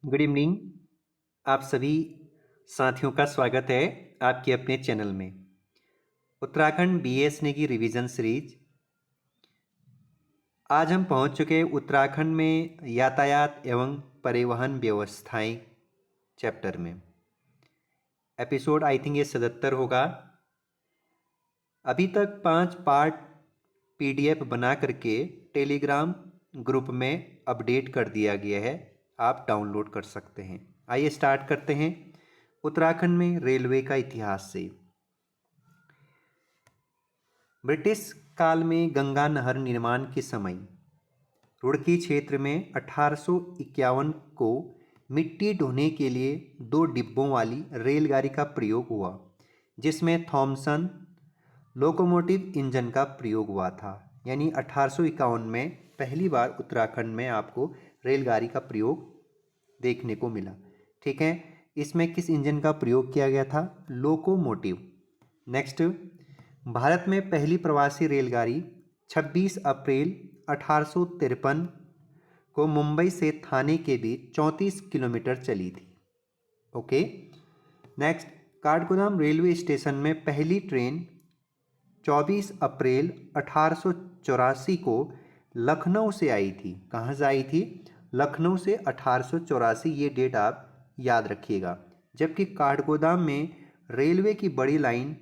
Good evening. आप सभी साथियों का स्वागत है आपके अपने चैनल में। उत्तराखंड बीएसएनए की रिवीजन सीरीज। आज हम पहुंच चुके हैं उत्तराखंड में यातायात एवं परिवहन व्यवस्थाएं चैप्टर में। एपिसोड आई थिंक ये 77 होगा। अभी तक 5 पार्ट पीडीएफ बना करके टेलीग्राम ग्रुप में अपडेट कर दिया गया है, आप डाउनलोड कर सकते हैं। आइए स्टार्ट करते हैं उत्तराखंड में रेलवे का इतिहास से। ब्रिटिश काल में गंगा नहर निर्माण के समय रुड़की क्षेत्र में 1851 को मिट्टी ढोने के लिए 2 डिब्बों वाली रेलगाड़ी का प्रयोग हुआ, जिसमें थॉमसन लोकोमोटिव इंजन का प्रयोग हुआ था। यानी 1851 में पहली बार उत्तराखंड में आपको रेलगाड़ी का प्रयोग देखने को मिला। ठीक है, इसमें किस इंजन का प्रयोग किया गया था? लोकोमोटिव। नेक्स्ट, भारत में पहली प्रवासी रेलगाड़ी 26 अप्रैल 1853 को मुंबई से थाने के बीच 34 किलोमीटर चली थी। Okay. Next, Kathgodam railway station में पहली ट्रेन 24 अप्रैल 1884 को लखनऊ से आई थी। कहाँ से आई थी? लखनऊ से 1884, ये डेट आप याद रखिएगा। जबकि काठगोदाम में रेलवे की बड़ी लाइन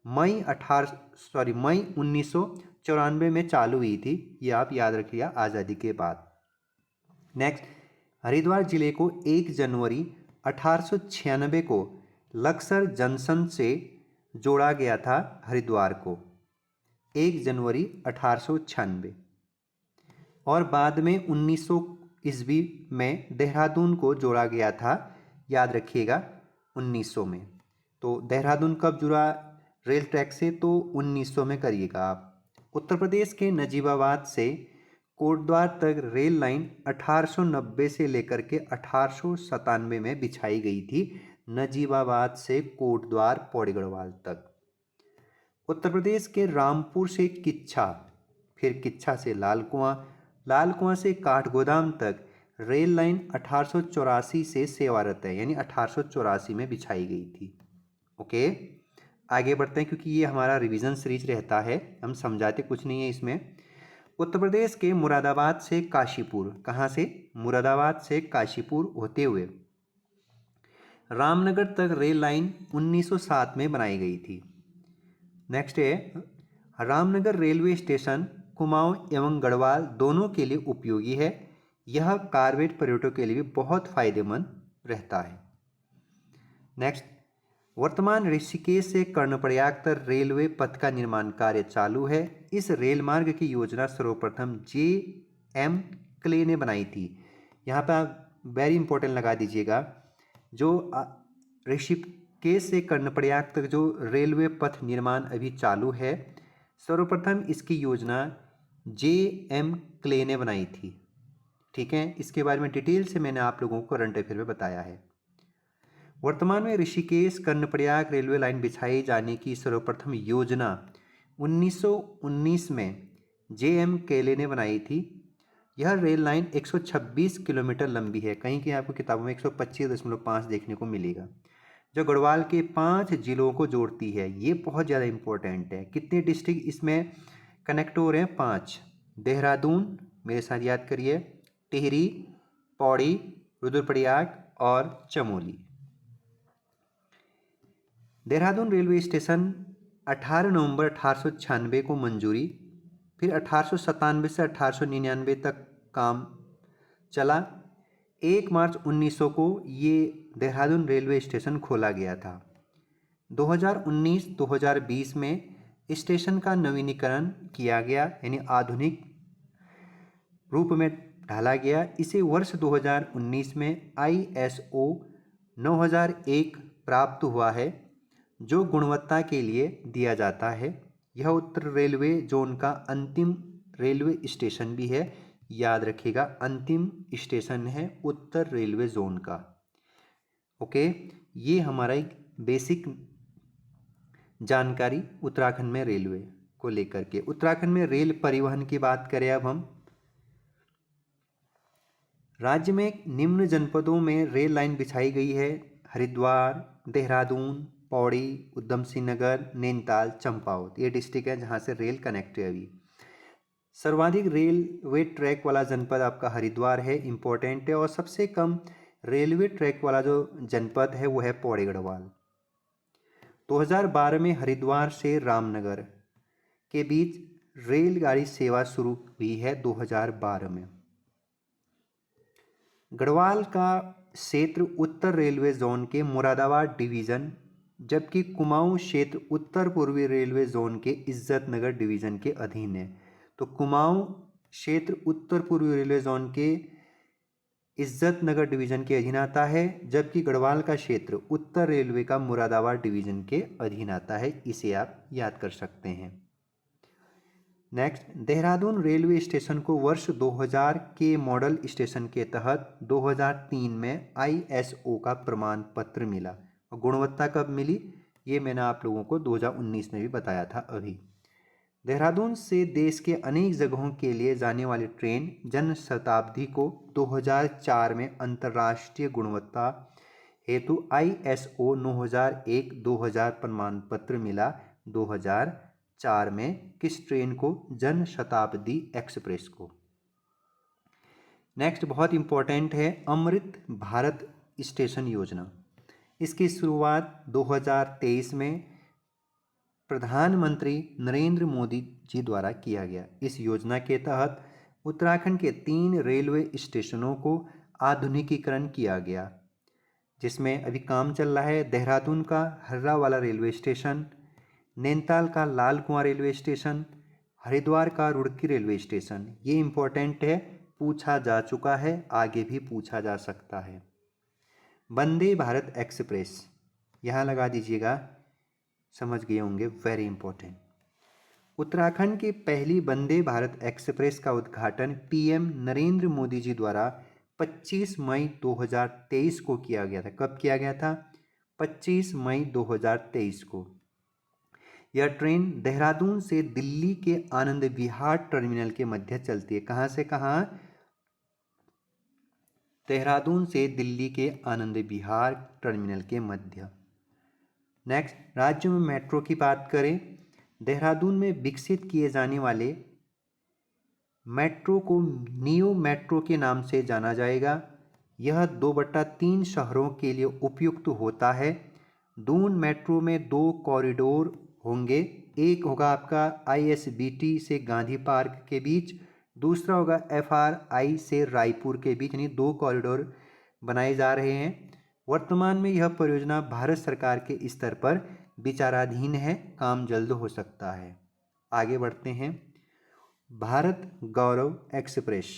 मई 1994 में चालू हुई थी, ये आप याद रखिएगा आज़ादी के बाद। नेक्स्ट, हरिद्वार जिले को 1 जनवरी 1896 को लक्सर जंक्शन से जोड़ा गया था। हरिद्वार को 1 जनवरी 1896 और बाद में 1900 ईस्वी में देहरादून को जोड़ा गया था, याद रखिएगा 1900 में। तो देहरादून कब जुड़ा रेल ट्रैक से? तो 1900 में करिएगा आप। उत्तर प्रदेश के नजीबाबाद से कोटद्वार तक रेल लाइन 1890 से लेकर के 1897 में बिछाई गई थी, नजीबाबाद से कोटद्वार पौड़ी गढ़वाल तक। उत्तर प्रदेश के रामपुर से किच्छा, फिर किच्छा से लाल कुआं, लाल कुआं से काठगोदाम तक रेल लाइन 1884 से सेवारत है, यानी 1884 में बिछाई गई थी। ओके, आगे बढ़ते हैं क्योंकि ये हमारा रिवीजन सीरीज रहता है, हम समझाते कुछ नहीं है इसमें। उत्तर प्रदेश के मुरादाबाद से काशीपुर, कहाँ से? मुरादाबाद से काशीपुर होते हुए रामनगर तक रेल लाइन 1907 में बनाई गई थी। नेक्स्ट है, रामनगर रेलवे स्टेशन कुमाऊं एवं गढ़वाल दोनों के लिए उपयोगी है। यह कार्बेट पर्यटकों के लिए बहुत फायदेमंद रहता है। नेक्स्ट, वर्तमान ऋषिकेश से कर्णप्रयाग तक रेलवे पथ का निर्माण कार्य चालू है। इस रेल मार्ग की योजना सर्वप्रथम J.M. क्ले ने बनाई थी। यहाँ पर आप वेरी इंपॉर्टेंट लगा दीजिएगा, जो ऋषिकेश से कर्णप्रयाग तक जो रेलवे पथ निर्माण अभी चालू है, सर्वप्रथम इसकी योजना J.M. क्ले ने बनाई थी। ठीक है, इसके बारे में डिटेल से मैंने आप लोगों को करंट अफेयर में बताया है। वर्तमान में ऋषिकेश कर्णप्रयाग रेलवे लाइन बिछाई जाने की सर्वप्रथम योजना 1919 में J.M. केले ने बनाई थी। यह रेल लाइन 126 किलोमीटर लंबी है, कहीं कहीं आपको किताबों में 125.5 देखने को मिलेगा, जो गढ़वाल के 5 जिलों को जोड़ती है। ये बहुत ज़्यादा इंपॉर्टेंट है। कितने डिस्ट्रिक्ट इसमें कनेक्ट हो रहे हैं? 5। देहरादून, मेरे साथ याद करिए, टिहरी, पौड़ी, रुद्रप्रयाग और चमोली। देहरादून रेलवे स्टेशन 18 नवंबर 1896 को मंजूरी, फिर 1897 से 1899 तक काम चला। 1 मार्च 1900 को ये देहरादून रेलवे स्टेशन खोला गया था। 2019-2020 में स्टेशन का नवीनीकरण किया गया, यानी आधुनिक रूप में ढाला गया। इसे वर्ष 2019 में ISO 9001 प्राप्त हुआ है, जो गुणवत्ता के लिए दिया जाता है। यह उत्तर रेलवे जोन का अंतिम रेलवे स्टेशन भी है, याद रखिएगा, अंतिम स्टेशन है उत्तर रेलवे जोन का। ओके, ये हमारा एक बेसिक जानकारी उत्तराखंड में रेलवे को लेकर के। उत्तराखंड में रेल परिवहन की बात करें अब हम, राज्य में निम्न जनपदों में रेल लाइन बिछाई गई है: हरिद्वार, देहरादून, पौड़ी, उधम सिंह नगर, नैनीताल, चंपावत। ये डिस्ट्रिक्ट है जहाँ से रेल कनेक्ट है अभी। सर्वाधिक रेलवे ट्रैक वाला जनपद आपका हरिद्वार है, इम्पोर्टेंट है। और सबसे कम रेलवे ट्रैक वाला जो जनपद है वो है पौड़ी गढ़वाल। 2012 में हरिद्वार से रामनगर के बीच रेलगाड़ी सेवा शुरू हुई है 2012 में। गढ़वाल का क्षेत्र उत्तर रेलवे जोन के मुरादाबाद डिवीज़न, जबकि कुमाऊं क्षेत्र उत्तर पूर्वी रेलवे जोन के इज्जतनगर डिवीज़न के अधीन है। तो कुमाऊं क्षेत्र उत्तर पूर्वी रेलवे जोन के इज्जतनगर डिवीज़न के अधीन आता है, जबकि गढ़वाल का क्षेत्र उत्तर रेलवे का मुरादाबाद डिवीज़न के अधीन आता है। इसे आप याद कर सकते हैं। नेक्स्ट, देहरादून रेलवे स्टेशन को वर्ष 2000 के मॉडल स्टेशन के तहत 2003 में ISO का प्रमाण पत्र मिला। और गुणवत्ता कब मिली, ये मैंने आप लोगों को 2019 में भी बताया था अभी। देहरादून से देश के अनेक जगहों के लिए जाने वाली ट्रेन जन शताब्दी को 2004 में अंतर्राष्ट्रीय गुणवत्ता हेतु ISO 9001-2000 प्रमाण पत्र मिला। 2004 में किस ट्रेन को? जन शताब्दी एक्सप्रेस को। नेक्स्ट बहुत इंपॉर्टेंट है, अमृत भारत स्टेशन योजना। इसकी शुरुआत 2023 में प्रधानमंत्री नरेंद्र मोदी जी द्वारा किया गया। इस योजना के तहत उत्तराखंड के 3 रेलवे स्टेशनों को आधुनिकीकरण किया गया, जिसमें अभी काम चल रहा है। देहरादून का हर्रावाला रेलवे स्टेशन, नैनीताल का लाल कुआं रेलवे स्टेशन, हरिद्वार का रुड़की रेलवे स्टेशन। ये इम्पोर्टेंट है, पूछा जा चुका है, आगे भी पूछा जा सकता है। वंदे भारत एक्सप्रेस, यहाँ लगा दीजिएगा, समझ गए होंगे, वेरी इंपॉर्टेंट। उत्तराखंड की पहली वंदे भारत एक्सप्रेस का उद्घाटन PM नरेंद्र मोदी जी द्वारा 25 मई 2023 को किया गया था। कब किया गया था? 25 मई 2023 को। यह ट्रेन देहरादून से दिल्ली के आनंद विहार टर्मिनल के मध्य चलती है। कहाँ से कहाँ? देहरादून से दिल्ली के आनंद विहार टर्मिनल के मध्य। नेक्स्ट, राज्य में मेट्रो की बात करें, देहरादून में विकसित किए जाने वाले मेट्रो को नियो मेट्रो के नाम से जाना जाएगा। यह 2/3 शहरों के लिए उपयुक्त होता है। दून मेट्रो में 2 कॉरिडोर होंगे। एक होगा आपका ISBT से गांधी पार्क के बीच, दूसरा होगा FRI से रायपुर के बीच, यानी 2 कॉरिडोर बनाए जा रहे हैं। वर्तमान में यह परियोजना भारत सरकार के स्तर पर विचाराधीन है, काम जल्द हो सकता है। आगे बढ़ते हैं। भारत गौरव एक्सप्रेस,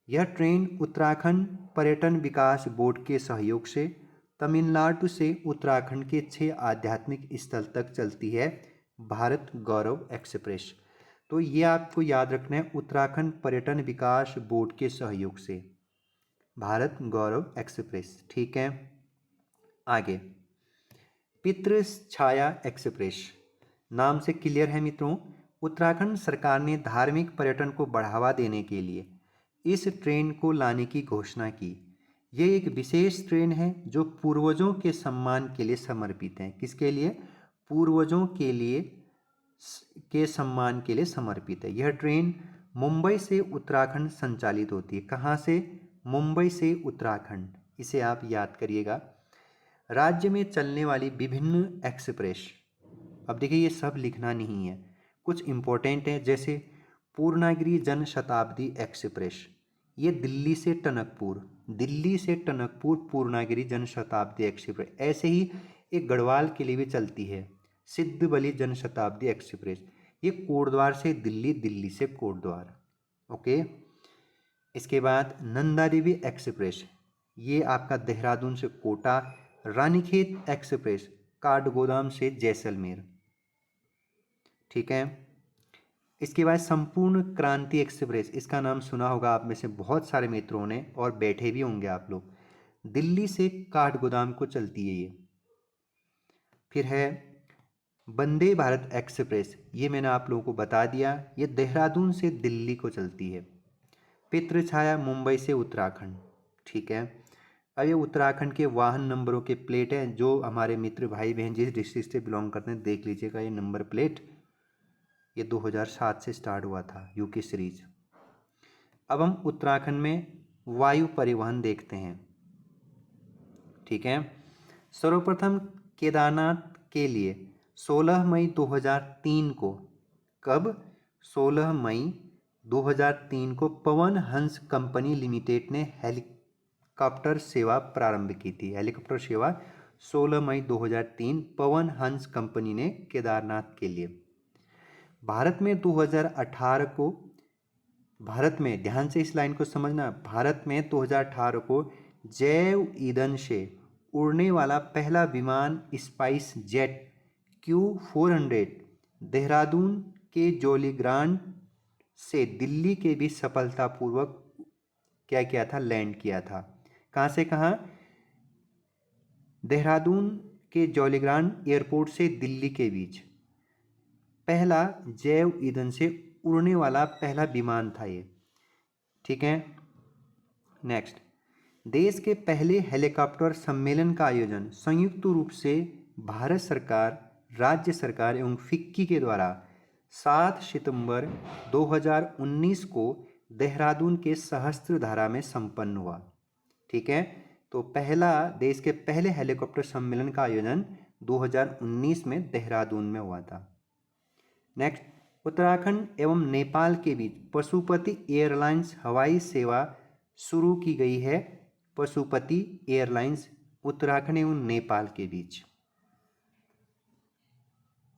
यह ट्रेन उत्तराखंड पर्यटन विकास बोर्ड के सहयोग से तमिलनाडु से उत्तराखंड के 6 आध्यात्मिक स्थल तक चलती है। भारत गौरव एक्सप्रेस, तो ये आपको याद रखना है, उत्तराखंड पर्यटन विकास बोर्ड के सहयोग से भारत गौरव एक्सप्रेस। ठीक है, आगे पितृ छाया एक्सप्रेस, नाम से क्लियर है मित्रों। उत्तराखंड सरकार ने धार्मिक पर्यटन को बढ़ावा देने के लिए इस ट्रेन को लाने की घोषणा की। ये एक विशेष ट्रेन है जो पूर्वजों के सम्मान के लिए समर्पित है। किसके लिए? पूर्वजों के लिए के सम्मान के लिए समर्पित है। यह ट्रेन मुंबई से उत्तराखंड संचालित होती है। कहाँ से? मुंबई से उत्तराखंड। इसे आप याद करिएगा। राज्य में चलने वाली विभिन्न एक्सप्रेस, अब देखिए ये सब लिखना नहीं है, कुछ इंपॉर्टेंट है, जैसे पूर्णागिरि जन शताब्दी एक्सप्रेस, ये दिल्ली से टनकपुर पूर्णागिरि जन शताब्दी एक्सप्रेस। ऐसे ही एक गढ़वाल के लिए भी चलती है, सिद्धबली जन शताब्दी एक्सप्रेस, ये कोटद्वार से दिल्ली, दिल्ली से कोटद्वार। ओके, इसके बाद नंदा देवी एक्सप्रेस, ये आपका देहरादून से कोटा। रानीखेत एक्सप्रेस काठगोदाम से जैसलमेर। ठीक है, इसके बाद संपूर्ण क्रांति एक्सप्रेस, इसका नाम सुना होगा आप में से बहुत सारे मित्रों ने, और बैठे भी होंगे आप लोग। दिल्ली से काठगोदाम को चलती है ये। फिर है वंदे भारत एक्सप्रेस, ये मैंने आप लोगों को बता दिया, ये देहरादून से दिल्ली को चलती है। पितृछाया मुंबई से उत्तराखंड। ठीक है, अब ये उत्तराखंड के वाहन नंबरों के प्लेट हैं। जो हमारे मित्र भाई बहन जिस डिस्ट्रिक्ट से बिलोंग करते हैं देख लीजिएगा ये नंबर प्लेट, ये 2007 से स्टार्ट हुआ था यूके सीरीज। अब हम उत्तराखंड में वायु परिवहन देखते हैं। ठीक है, सर्वप्रथम केदारनाथ के लिए 16 मई 2003 को, कब, 16 मई 2003 को पवन हंस कंपनी लिमिटेड ने हेलीकॉप्टर सेवा प्रारंभ की थी। हेलीकॉप्टर सेवा 16 मई 2003 पवन हंस कंपनी ने केदारनाथ के लिए। भारत में 2018 को, भारत में ध्यान से इस लाइन को समझना, भारत में 2018 को जैव ईंधन से उड़ने वाला पहला विमान स्पाइस जेट Q400 देहरादून के जौलीग्रांट से दिल्ली के बीच सफलतापूर्वक क्या किया था, लैंड किया था। कहाँ से कहाँ, देहरादून के जौलीग्रांट एयरपोर्ट से दिल्ली के बीच पहला जैव ईंधन से उड़ने वाला पहला विमान था ये। ठीक है, नेक्स्ट, देश के पहले हेलीकॉप्टर सम्मेलन का आयोजन संयुक्त रूप से भारत सरकार, राज्य सरकार एवं फिक्की के द्वारा 7 सितंबर 2019 को देहरादून के सहस्त्रधारा में संपन्न हुआ। ठीक है, तो पहला, देश के पहले हेलीकॉप्टर सम्मेलन का आयोजन 2019 में देहरादून में हुआ था। नेक्स्ट, उत्तराखंड एवं नेपाल के बीच पशुपति एयरलाइंस हवाई सेवा शुरू की गई है। पशुपति एयरलाइंस उत्तराखंड एवं नेपाल के बीच।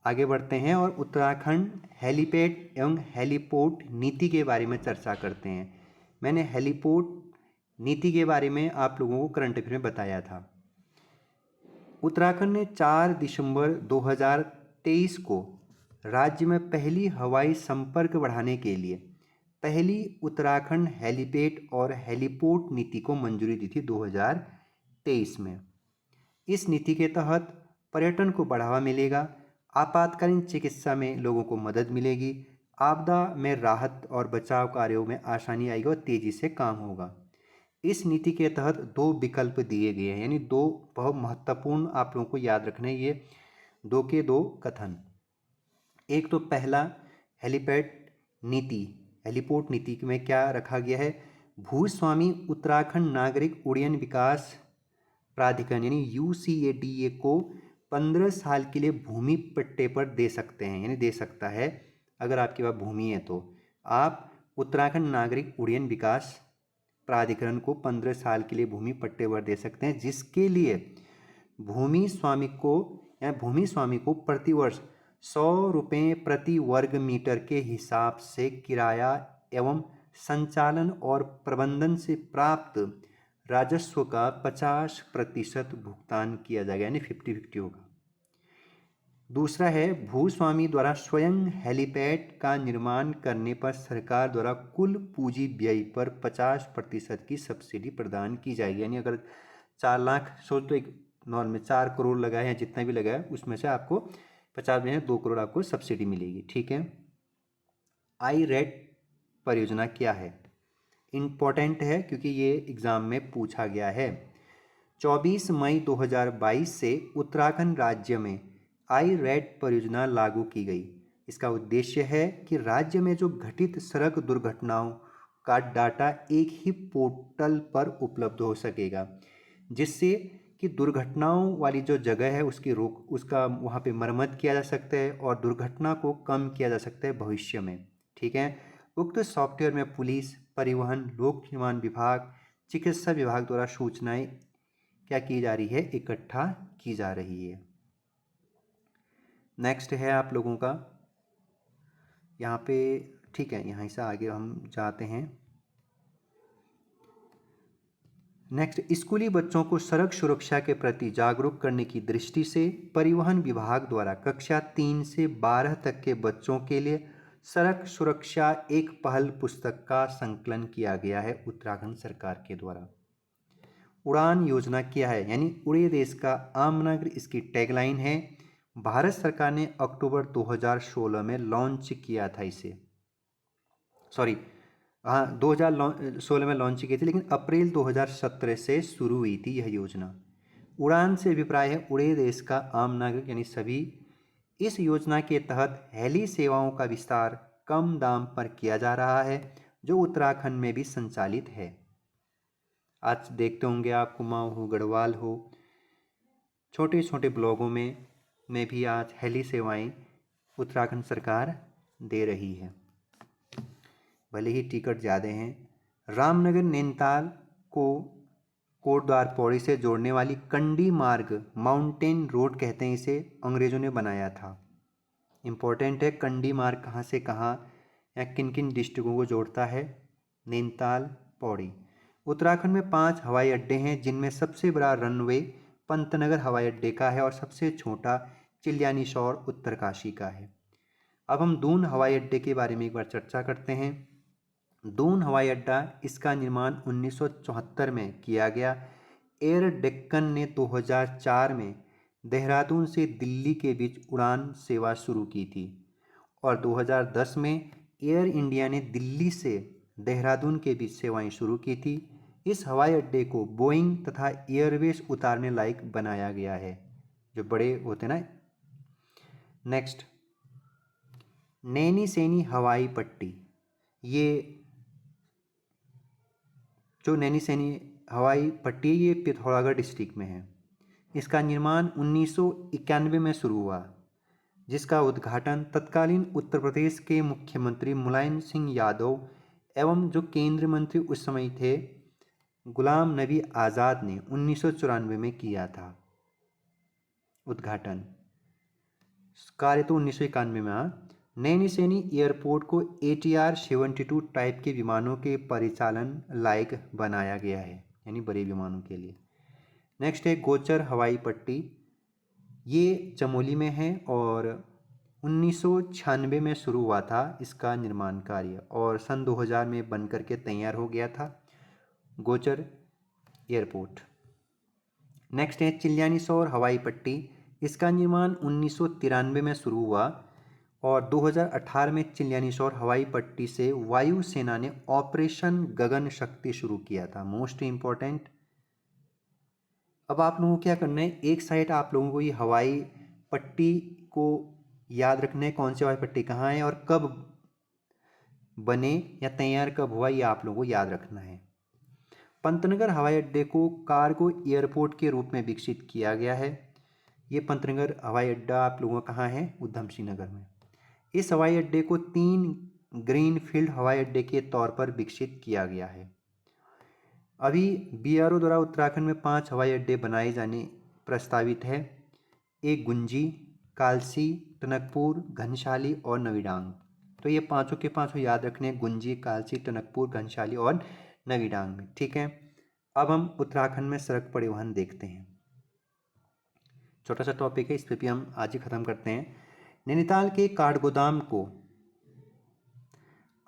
आगे बढ़ते हैं और उत्तराखंड हेलीपैड एवं हेलीपोर्ट नीति के बारे में चर्चा करते हैं। मैंने हेलीपोर्ट नीति के बारे में आप लोगों को करंट अफेयर में बताया था। उत्तराखंड ने 4 दिसंबर 2023 को राज्य में पहली हवाई संपर्क बढ़ाने के लिए पहली उत्तराखंड हेलीपैड और हेलीपोर्ट नीति को मंजूरी दी थी 2023 में। इस नीति के तहत पर्यटन को बढ़ावा मिलेगा, आपातकालीन चिकित्सा में लोगों को मदद मिलेगी, आपदा में राहत और बचाव कार्यों में आसानी आएगी और तेजी से काम होगा। इस नीति के तहत 2 विकल्प दिए गए हैं, यानी 2 बहुत महत्वपूर्ण आप लोगों को याद रखना है ये 2 के 2 कथन। एक तो पहला हेलीपैड नीति, हेलीपोर्ट नीति में क्या रखा गया है, भूस्वामी उत्तराखंड नागरिक उड्डयन विकास प्राधिकरण यानी UCADA को 15 साल के लिए भूमि पट्टे पर दे सकते हैं, यानी दे सकता है। अगर आपके पास भूमि है तो आप उत्तराखंड नागरिक उड्डयन विकास प्राधिकरण को 15 साल के लिए भूमि पट्टे पर दे सकते हैं, जिसके लिए भूमि स्वामी को प्रतिवर्ष 100 रुपये प्रति वर्ग मीटर के हिसाब से किराया एवं संचालन और प्रबंधन से प्राप्त राजस्व का 50% भुगतान किया जाएगा, यानी 50-50 होगा। दूसरा है, भूस्वामी द्वारा स्वयं हेलीपैड का निर्माण करने पर सरकार द्वारा कुल पूंजी व्यय पर 50% की सब्सिडी प्रदान की जाएगी। यानी अगर 4 लाख सोच तो एक नॉर्मल 4 करोड़ लगाए हैं, जितना भी लगाया उसमें से आपको 50 में 2 करोड़ आपको सब्सिडी मिलेगी। ठीक है, IRED परियोजना क्या है, इम्पोर्टेंट है क्योंकि ये एग्जाम में पूछा गया है। 24 मई 2022 से उत्तराखंड राज्य में IRED परियोजना लागू की गई। इसका उद्देश्य है कि राज्य में जो घटित सड़क दुर्घटनाओं का डाटा एक ही पोर्टल पर उपलब्ध हो सकेगा, जिससे कि दुर्घटनाओं वाली जो जगह है उसका वहाँ पे मरम्मत किया जा सकता है और दुर्घटना को कम किया जा सकता है भविष्य में। ठीक है, उक्त सॉफ्टवेयर में पुलिस, परिवहन, लोक निर्माण विभाग, चिकित्सा विभाग द्वारा सूचनाएं क्या की जा रही है, इकट्ठा की जा रही है। नेक्स्ट है आप लोगों का यहाँ पे, ठीक है, यहाँ से आगे हम जाते हैं। नेक्स्ट, स्कूली बच्चों को सड़क सुरक्षा के प्रति जागरूक करने की दृष्टि से परिवहन विभाग द्वारा कक्षा 3 से 12 तक के बच्चों के लिए सड़क सुरक्षा एक पहल पुस्तक का संकलन किया गया है उत्तराखंड सरकार के द्वारा। उड़ान योजना क्या है, यानी उड़े देश का आमनगर इसकी टैगलाइन है। भारत सरकार ने अक्टूबर 2016 में लॉन्च किया था इसे, हाँ 2016 में लॉन्च की थी, लेकिन अप्रैल 2017 से शुरू हुई थी यह योजना। उड़ान से अभिप्राय है उड़े देश का आम नागरिक यानी सभी। इस योजना के तहत हेली सेवाओं का विस्तार कम दाम पर किया जा रहा है, जो उत्तराखंड में भी संचालित है। आज देखते होंगे आप कुमाऊं हो, गढ़वाल हो, छोटे छोटे ब्लॉगों में भी आज हेली सेवाएं उत्तराखंड सरकार दे रही है, भले ही टिकट ज़्यादा हैं। रामनगर नैनीताल को कोटद्वार पौड़ी से जोड़ने वाली कंडी मार्ग, माउंटेन रोड कहते हैं इसे, अंग्रेज़ों ने बनाया था। इम्पोर्टेंट है, कंडी मार्ग कहाँ से कहाँ या किन किन डिस्ट्रिक्टों को जोड़ता है? नैनीताल, पौड़ी। उत्तराखंड में 5 हवाई अड्डे हैं, जिनमें सबसे बड़ा रनवे पंतनगर हवाई अड्डे का है और सबसे छोटा चिल्यानीसौर उत्तरकाशी का है। अब हम दून हवाई अड्डे के बारे में एक बार चर्चा करते हैं। दून हवाई अड्डा, इसका निर्माण 1974 में किया गया। एयर डेक्कन ने 2004 में देहरादून से दिल्ली के बीच उड़ान सेवा शुरू की थी और 2010 में एयर इंडिया ने दिल्ली से देहरादून के बीच सेवाएं शुरू की थी। इस हवाई अड्डे को बोइंग तथा एयरवेज उतारने लायक बनाया गया है, जो बड़े होते ना। नेक्स्ट, नैनी सैनी हवाई पट्टी। ये जो नैनी सैनी हवाई पट्टी है, ये पिथौरागढ़ डिस्ट्रिक्ट में है। इसका निर्माण 1991 में शुरू हुआ, जिसका उद्घाटन तत्कालीन उत्तर प्रदेश के मुख्यमंत्री मुलायम सिंह यादव एवं जो केंद्रीय मंत्री उस समय थे गुलाम नबी आज़ाद ने 1994 में किया था। उद्घाटन कार्य तो 1991 में। हाँ, नैनी सैनी एयरपोर्ट को ATR 72 टाइप के विमानों के परिचालन लायक बनाया गया है, यानी बड़े विमानों के लिए। नेक्स्ट है गोचर हवाई पट्टी। ये चमोली में है और 1996 में शुरू हुआ था इसका निर्माण कार्य और सन 2000 में बन करके तैयार हो गया था गोचर एयरपोर्ट। नेक्स्ट है चिल्यानीसौर हवाई पट्टी। इसका निर्माण 1993 में शुरू हुआ और 2018 में चिल्यानीसौर हवाई पट्टी से वायुसेना ने ऑपरेशन गगन शक्ति शुरू किया था। Most important. अब आप लोगों को क्या करना है, एक साइड आप लोगों को ये हवाई पट्टी को याद रखना है, कौन सी हवाई पट्टी कहाँ है और कब बने या तैयार कब हुआ, ये आप लोगों को याद रखना है। पंतनगर हवाई अड्डे को कार्गो एयरपोर्ट के रूप में विकसित किया गया है। ये पंतनगर हवाई अड्डा आप लोगों का कहाँ है? उधम सिंह नगर में। इस हवाई अड्डे को 3 ग्रीनफील्ड हवाई अड्डे के तौर पर विकसित किया गया है। अभी BRO द्वारा उत्तराखंड में 5 हवाई अड्डे बनाए जाने प्रस्तावित है। एक गुंजी, कालसी, टनकपुर, घनसाली और नवीडांग। तो ये पांचों के पांचों याद रखने हैं, गुंजी, कालसी, टनकपुर, घनसाली और नवीडांग में। ठीक है, अब हम उत्तराखंड में सड़क परिवहन देखते हैं। छोटा सा टॉपिक है, इस पर भी हम आज ही खत्म करते हैं। नैनीताल के काठगोदाम को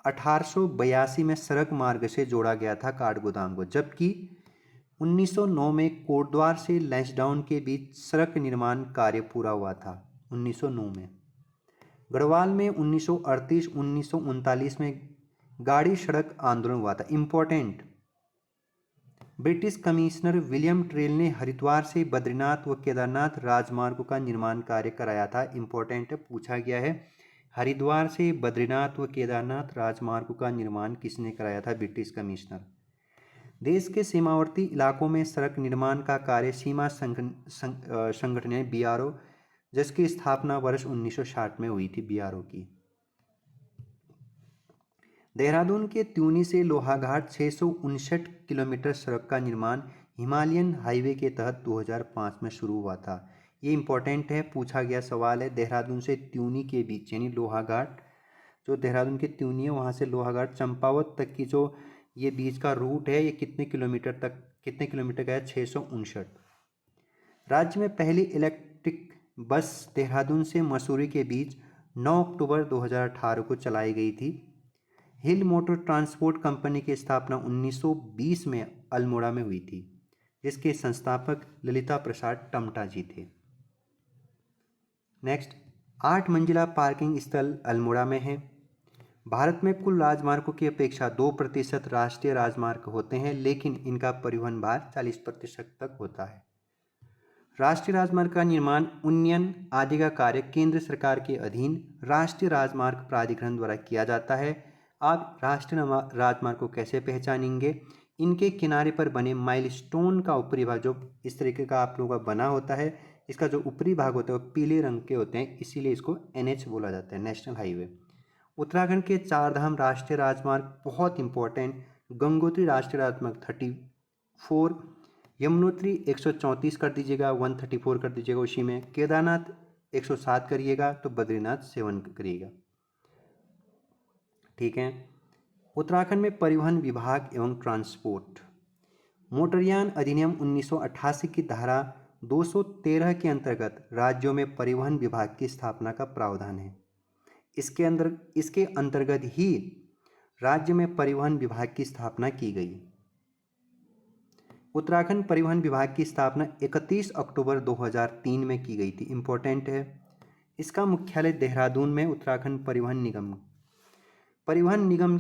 1882 में सड़क मार्ग से जोड़ा गया था काठगोदाम को, जबकि 1909 में कोटद्वार से लैंसडाउन के बीच सड़क निर्माण कार्य पूरा हुआ था। 1909 में गढ़वाल में 1938-1939 में गाड़ी सड़क आंदोलन हुआ था। Important, British commissioner William trail ने हरिद्वार से बद्रीनाथ व केदारनाथ राजमार्ग का निर्माण कार्य कराया था। इम्पोर्टेंट है, पूछा गया है, हरिद्वार से बद्रीनाथ व केदारनाथ राजमार्ग का निर्माण किसने कराया था? British commissioner. देश के सीमावर्ती इलाकों में सड़क निर्माण का कार्य सीमा संगठन है BRO, जिसकी स्थापना वर्ष 1960 में हुई थी BRO की। देहरादून के त्यूनी से लोहाघाट 659 किलोमीटर सड़क का निर्माण हिमालयन हाईवे के तहत 2005 में शुरू हुआ था। ये इंपॉर्टेंट है, पूछा गया सवाल है। देहरादून से त्यूनी के बीच यानी लोहाघाट, जो देहरादून के त्यूनी है वहाँ से लोहाघाट चंपावत तक की जो ये बीच का रूट है, ये कितने किलोमीटर का है? 659। राज्य में पहली इलेक्ट्रिक बस देहरादून से मसूरी के बीच 9 अक्टूबर 2018 को चलाई गई थी। हिल मोटर ट्रांसपोर्ट कंपनी की स्थापना 1920 में अल्मोड़ा में हुई थी, जिसके संस्थापक ललिता प्रसाद टमटा जी थे। नेक्स्ट, 8 मंजिला पार्किंग स्थल अल्मोड़ा में है। भारत में कुल राजमार्गों की अपेक्षा 2% राष्ट्रीय राजमार्ग होते हैं, लेकिन इनका परिवहन भार 40% तक होता है। राष्ट्रीय राजमार्ग का निर्माण, उन्नयन आदि का कार्य केंद्र सरकार के अधीन राष्ट्रीय राजमार्ग प्राधिकरण द्वारा किया जाता है। आप राष्ट्रीय राजमार्ग को कैसे पहचानेंगे? इनके किनारे पर बने माइलस्टोन का ऊपरी भाग जो इस तरीके का आप लोगों का बना होता है, इसका जो ऊपरी भाग होता है वो पीले रंग के होते हैं, इसीलिए इसको NH बोला जाता है, नेशनल हाईवे। उत्तराखंड के चारधाम राष्ट्रीय राजमार्ग बहुत इंपॉर्टेंट, गंगोत्री राष्ट्रीय राजमार्ग 34, यमुनोत्री 134 कर दीजिएगा, 134 कर दीजिएगा उसी में, केदारनाथ 107 करिएगा, तो बद्रीनाथ 7 करिएगा। ठीक है। उत्तराखंड में परिवहन विभाग एवं ट्रांसपोर्ट, मोटरयान अधिनियम 1988 की धारा 213 के अंतर्गत राज्यों में परिवहन विभाग की स्थापना का प्रावधान है। इसके अंतर्गत ही राज्य में परिवहन विभाग की स्थापना की गई। उत्तराखंड परिवहन विभाग की स्थापना 31 अक्टूबर 2003 में की गई थी, इंपॉर्टेंट है। इसका मुख्यालय देहरादून में उत्तराखंड परिवहन निगम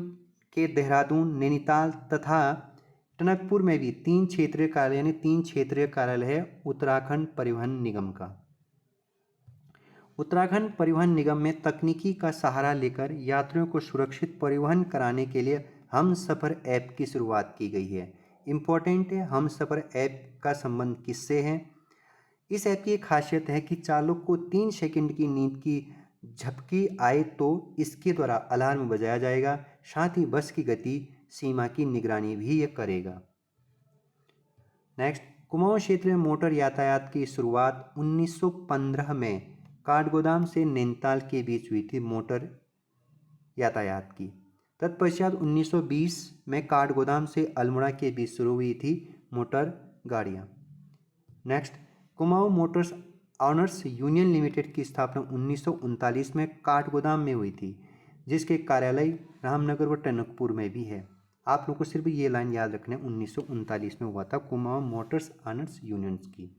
के देहरादून, नैनीताल तथा टनकपुर में भी 3 क्षेत्रीय कार्यालय यानी 3 क्षेत्रीय कार्यालय है उत्तराखंड परिवहन निगम का। उत्तराखंड परिवहन निगम में तकनीकी का सहारा लेकर यात्रियों को सुरक्षित परिवहन कराने के लिए हम सफ़र ऐप की शुरुआत की गई है। इम्पोर्टेंट है, हम सफ़र ऐप का संबंध किससे है? इस ऐप की एक खासियत है कि चालक को 3 सेकंड की नींद की झपकी आए तो इसके द्वारा अलार्म बजाया जाएगा, साथ ही बस की गति सीमा की निगरानी भी ये करेगा। नेक्स्ट, कुमाऊं क्षेत्र में मोटर यातायात की शुरुआत 1915 में काठगोदाम से नैनीताल के बीच हुई थी मोटर यातायात की। तत्पश्चात 1920 में काठगोदाम से अल्मोड़ा के बीच शुरू हुई थी मोटर गाड़ियाँ। Next, Kumaon Motors honours union limited की स्थापना 1939 में काठगोदाम में हुई थी, जिसके कार्यालय रामनगर व टनकपुर में भी है। आप लोग को सिर्फ ये लाइन याद रखना है, 1939 में हुआ था कुमाऊं मोटर्स ऑनर्स यूनियंस की।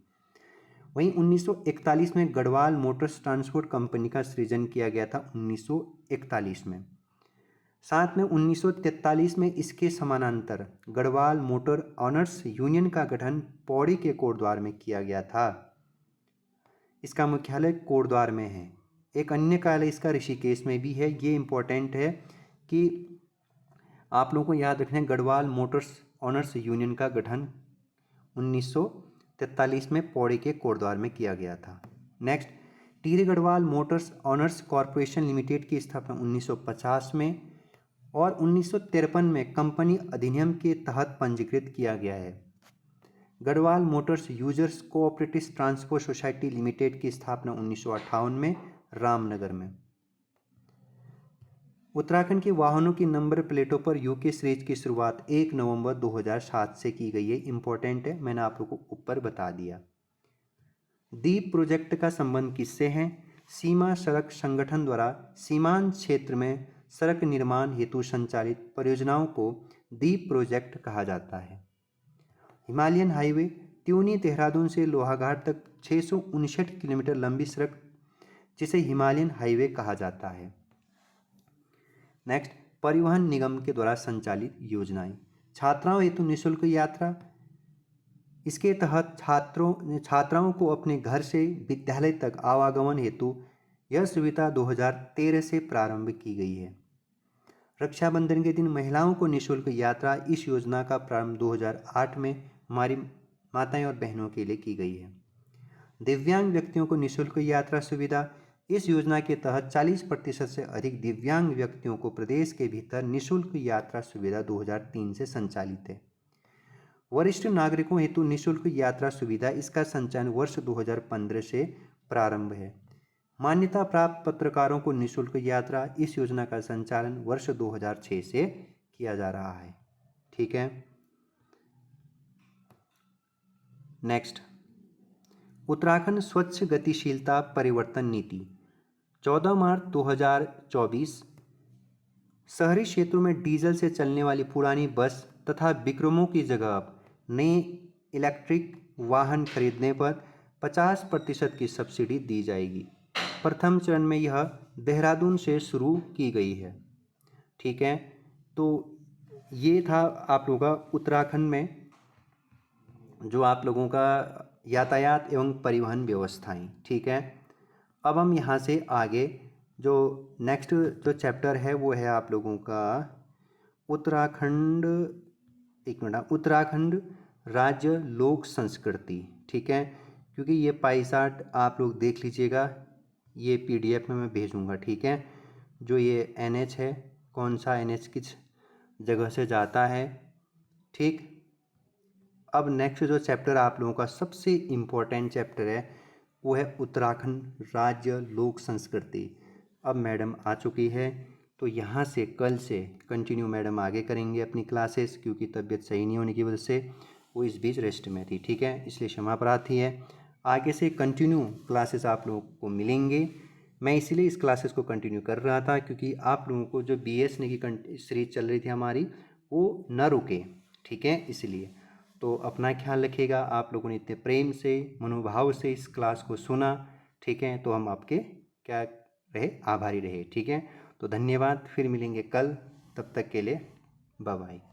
वहीं 1941 में गढ़वाल मोटर्स ट्रांसपोर्ट कंपनी का सृजन किया गया था 1941 में। साथ में 1943 में इसके समानांतर गढ़वाल मोटर ऑनर्स यूनियन का गठन पौड़ी के कोटद्वार में किया गया था। इसका मुख्यालय कोटद्वार में है। एक अन्य कार्यालय इसका ऋषिकेश में भी है। ये इम्पोर्टेंट है कि आप लोगों को याद रखना है, गढ़वाल मोटर्स ऑनर्स यूनियन का गठन 1943 में पौड़ी के कोटद्वार में किया गया था। Next, Tehri Garhwal Motors honours corporation limited की स्थापना 1950 में और 1953 में कंपनी अधिनियम के तहत पंजीकृत किया गया है। Garhwal Motors users cooperative transport society limited की स्थापना 1958 में रामनगर में। उत्तराखंड के वाहनों की नंबर प्लेटों पर यूके सीरीज की शुरुआत 1 नवंबर 2007 से की गई है। इंपॉर्टेंट है, मैंने आप लोगों को ऊपर बता दिया। दीप प्रोजेक्ट का संबंध किससे है? सीमा सड़क संगठन द्वारा सीमांत क्षेत्र में सड़क निर्माण हेतु संचालित परियोजनाओं को दीप प्रोजेक्ट कहा जाता है। हिमालयन हाईवे त्यूनी देहरादून से लोहाघाट तक 659 किलोमीटर लंबी सड़क, जिसे हिमालयन हाईवे कहा जाता है। नेक्स्ट, परिवहन निगम के द्वारा संचालित योजनाएं, छात्राओं हेतु निःशुल्क यात्रा। इसके तहत छात्राओं को अपने घर से विद्यालय तक आवागमन हेतु यह सुविधा 2013 से प्रारंभ की गई है। रक्षाबंधन के दिन महिलाओं को निःशुल्क यात्रा, इस योजना का प्रारंभ 2008 में हमारी माताएं और बहनों के लिए की गई है। दिव्यांग व्यक्तियों को निःशुल्क यात्रा सुविधा, इस योजना के तहत 40% से अधिक दिव्यांग व्यक्तियों को प्रदेश के भीतर निःशुल्क यात्रा सुविधा 2003 से संचालित है। वरिष्ठ नागरिकों हेतु निःशुल्क यात्रा सुविधा, इसका संचालन वर्ष 2015 से प्रारंभ है। मान्यता प्राप्त पत्रकारों को निःशुल्क यात्रा, इस योजना का संचालन वर्ष 2006 से किया जा रहा है। ठीक है। नेक्स्ट, उत्तराखंड स्वच्छ गतिशीलता परिवर्तन नीति 14 मार्च 2024। शहरी क्षेत्रों में डीजल से चलने वाली पुरानी बस तथा विक्रमों की जगह नए इलेक्ट्रिक वाहन खरीदने पर 50% की सब्सिडी दी जाएगी। प्रथम चरण में यह देहरादून से शुरू की गई है। ठीक है। तो ये था आप लोगों का उत्तराखंड में जो आप लोगों का यातायात एवं परिवहन व्यवस्थाएं, ठीक है। अब हम यहाँ से आगे जो नेक्स्ट जो चैप्टर है वो है आप लोगों का उत्तराखंड, एक मिनट, उत्तराखंड राज्य लोक संस्कृति, ठीक है। क्योंकि ये पाई चार्ट आप लोग देख लीजिएगा, ये पीडीएफ में मैं भेजूँगा, ठीक है। जो ये एनएच है, कौन सा एनएच किस जगह से जाता है, ठीक। अब नेक्स्ट जो चैप्टर आप लोगों का सबसे इम्पोर्टेंट चैप्टर है वो है उत्तराखंड राज्य लोक संस्कृति। अब मैडम आ चुकी है, तो यहाँ से कल से कंटिन्यू मैडम आगे करेंगे अपनी क्लासेस, क्योंकि तबीयत सही नहीं होने की वजह से वो इस बीच रेस्ट में थी, ठीक है। इसलिए क्षमा प्रार्थी है। आगे से कंटिन्यू क्लासेस आप लोगों को मिलेंगे। मैं इसीलिए इस क्लासेस को कंटिन्यू कर रहा था क्योंकि आप लोगों को जो BSN की सीरीज चल रही थी हमारी वो न रुके, ठीक है। इसलिए तो अपना ख्याल रखिएगा। आप लोगों ने इतने प्रेम से मनोभाव से इस क्लास को सुना, ठीक है, तो हम आपके क्या रहे, आभारी रहे, ठीक है। तो धन्यवाद, फिर मिलेंगे कल, तब तक के लिए बाय बाय।